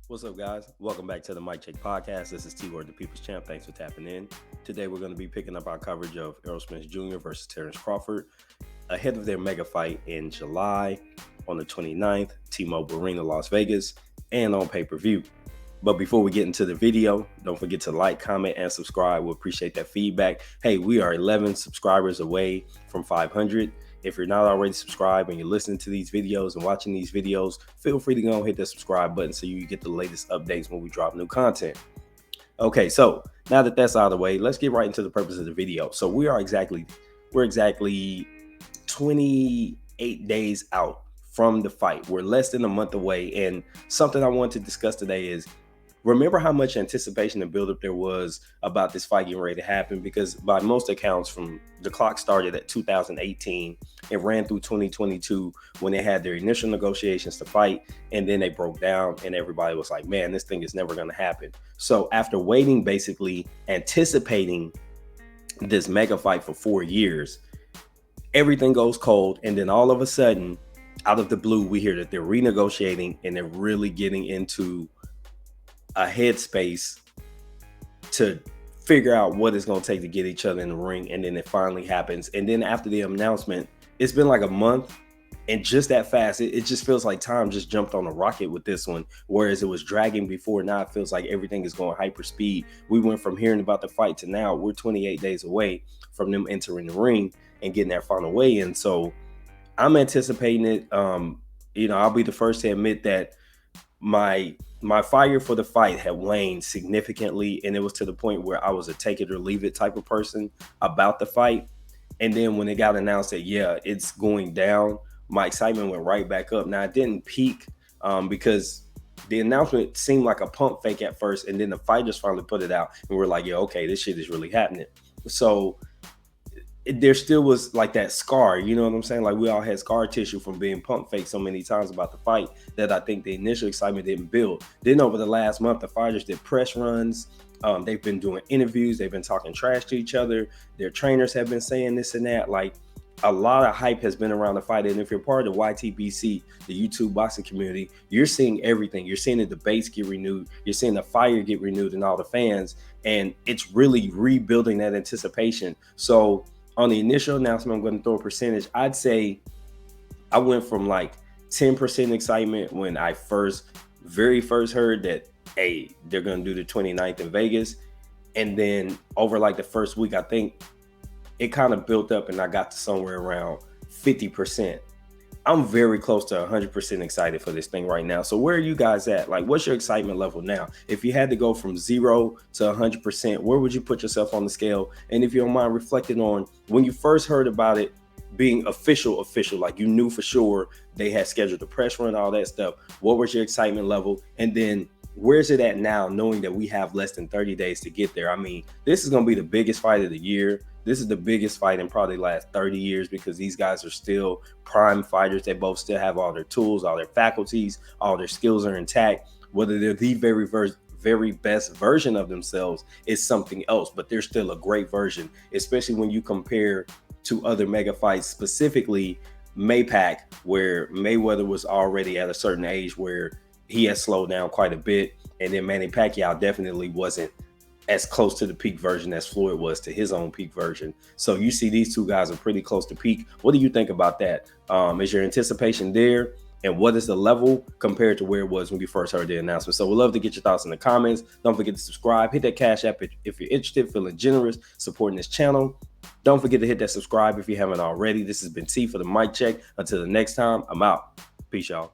What's up, guys? Welcome back to the Mic Check Podcast. This is T-Word, the People's Champ. Thanks for tapping in. Today, we're going to be picking up our coverage of Errol Spence Jr. versus Terence Crawford ahead of their mega fight in July on the 29th, T-Mobile Arena, Las Vegas, and on pay-per-view. But before we get into the video, don't forget to like, comment, and subscribe. We appreciate that feedback. Hey, we are 11 subscribers away from 500. If you're not already subscribed and you're listening to these videos and watching these videos, feel free to go and hit the subscribe button so you get the latest updates when we drop new content. Okay, so now that that's out of the way, let's get right into the purpose of the video. So we're exactly 28 days out from the fight. We're less than a month away, and something I want to discuss today is, remember how much anticipation and buildup there was about this fight getting ready to happen? Because by most accounts, from the clock started at 2018 and ran through 2022 when they had their initial negotiations to fight, and then they broke down and everybody was like, man, this thing is never going to happen. So after waiting, basically anticipating this mega fight for 4 years, everything goes cold. And then all of a sudden, out of the blue, we hear that they're renegotiating and they're really getting into a headspace to figure out what it's going to take to get each other in the ring. And then it finally happens. And then after the announcement, it's been like a month, and just that fast, it just feels like time just jumped on a rocket with this one. Whereas it was dragging before, now it feels like everything is going hyper speed. We went from hearing about the fight to now we're 28 days away from them entering the ring and getting that final weigh in. So I'm anticipating it. I'll be the first to admit that my fire for the fight had waned significantly, and it was to the point where I was a take it or leave it type of person about the fight. And then when it got announced that, yeah, it's going down, my excitement went right back up. Now, it didn't peak because the announcement seemed like a pump fake at first, and then the fighters finally put it out, and we're like, yeah, okay, this shit is really happening. So there still was like that scar, you know what I'm saying? Like, we all had scar tissue from being pump fake so many times about the fight that I think the initial excitement didn't build. Then over the last month, the fighters did press runs. They've been doing interviews. They've been talking trash to each other. Their trainers have been saying this and that. Like, a lot of hype has been around the fight. And if you're part of the YTBC, the YouTube boxing community, you're seeing everything. You're seeing the debates get renewed. You're seeing the fire get renewed in all the fans. And it's really rebuilding that anticipation. So on the initial announcement, I'm going to throw a percentage. I'd say I went from like 10% excitement when I very first heard that, hey, they're going to do the 29th in Vegas. And then over like the first week, I think it kind of built up and I got to somewhere around 50%. I'm very close to 100% excited for this thing right now. So where are you guys at? Like, what's your excitement level now? If you had to go from 0 to 100%, where would you put yourself on the scale? And if you don't mind reflecting on when you first heard about it being official, like you knew for sure they had scheduled the press run, all that stuff, what was your excitement level? And then where's it at now, knowing that we have less than 30 days to get there? I mean, this is going to be the biggest fight of the year. This is the biggest fight in probably the last 30 years because these guys are still prime fighters. They both still have all their tools, all their faculties, all their skills are intact. Whether they're the very best version of themselves is something else, but they're still a great version, especially when you compare to other mega fights, specifically Maypac, where Mayweather was already at a certain age where he has slowed down quite a bit. And then Manny Pacquiao definitely wasn't as close to the peak version as Floyd was to his own peak version. So you see these two guys are pretty close to peak. What do you think about that? Is your anticipation there? And what is the level compared to where it was when you first heard the announcement? So we'd love to get your thoughts in the comments. Don't forget to subscribe. Hit that Cash App if you're interested, feeling generous, supporting this channel. Don't forget to hit that subscribe if you haven't already. This has been T for the Mic Check. Until the next time, I'm out. Peace, y'all.